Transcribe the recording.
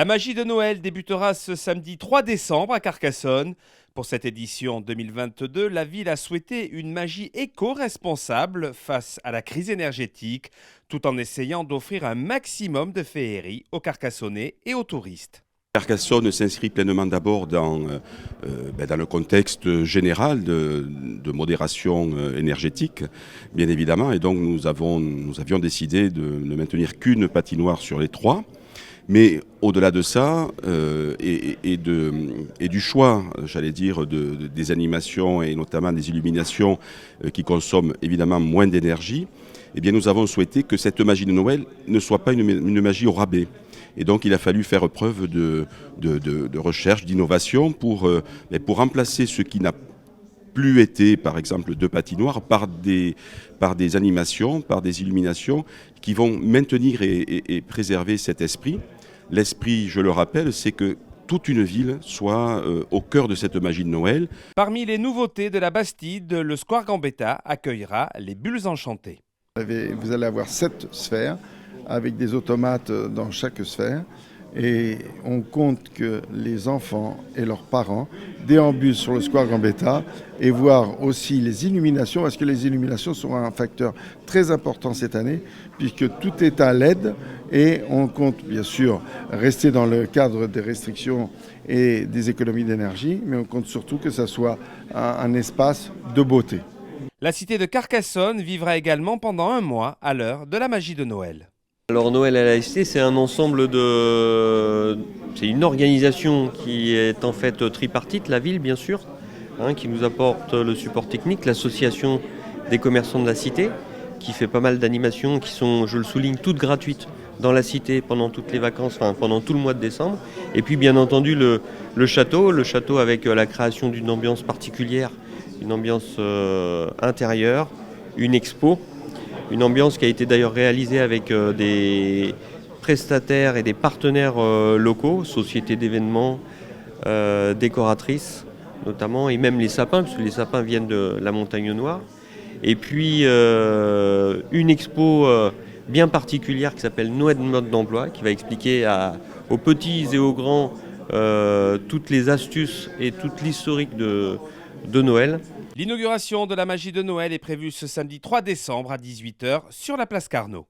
La magie de Noël débutera ce samedi 3 décembre à Carcassonne. Pour cette édition 2022, la ville a souhaité une magie éco-responsable face à la crise énergétique, tout en essayant d'offrir un maximum de féerie aux Carcassonnais et aux touristes. Carcassonne s'inscrit pleinement d'abord dans le contexte général de modération énergétique, bien évidemment, et donc nous avions décidé de ne maintenir qu'une patinoire sur les trois. Mais au-delà de ça, et du choix, j'allais dire, des animations et notamment des illuminations qui consomment évidemment moins d'énergie, eh bien nous avons souhaité que cette magie de Noël ne soit pas une magie au rabais. Et donc il a fallu faire preuve de recherche, d'innovation pour remplacer ce qui n'a plus été, par exemple, de patinoires par des animations, par des illuminations qui vont maintenir et préserver cet esprit. L'esprit, je le rappelle, c'est que toute une ville soit au cœur de cette magie de Noël. Parmi les nouveautés de la Bastide, le Square Gambetta accueillera les bulles enchantées. Vous allez avoir 7 sphères avec des automates dans chaque sphère. Et on compte que les enfants et leurs parents déambulent sur le Square Gambetta et voir aussi les illuminations, parce que les illuminations seront un facteur très important cette année, puisque tout est à LED et on compte bien sûr rester dans le cadre des restrictions et des économies d'énergie, mais on compte surtout que ça soit un espace de beauté. La cité de Carcassonne vivra également pendant un mois à l'heure de la magie de Noël. Alors Noël à la ST, c'est un ensemble c'est une organisation qui est en fait tripartite, la ville bien sûr, qui nous apporte le support technique, l'association des commerçants de la cité, qui fait pas mal d'animations qui sont, je le souligne, toutes gratuites dans la cité pendant toutes les vacances, pendant tout le mois de décembre. Et puis bien entendu le château avec la création d'une ambiance particulière, une ambiance intérieure, une expo. Une ambiance qui a été d'ailleurs réalisée avec des prestataires et des partenaires locaux, sociétés d'événements, décoratrices notamment, et même les sapins, parce que les sapins viennent de la Montagne Noire. Et puis une expo bien particulière qui s'appelle Noël mode d'emploi, qui va expliquer aux petits et aux grands toutes les astuces et toute l'historique de Noël. L'inauguration de la magie de Noël est prévue ce samedi 3 décembre à 18h sur la place Carnot.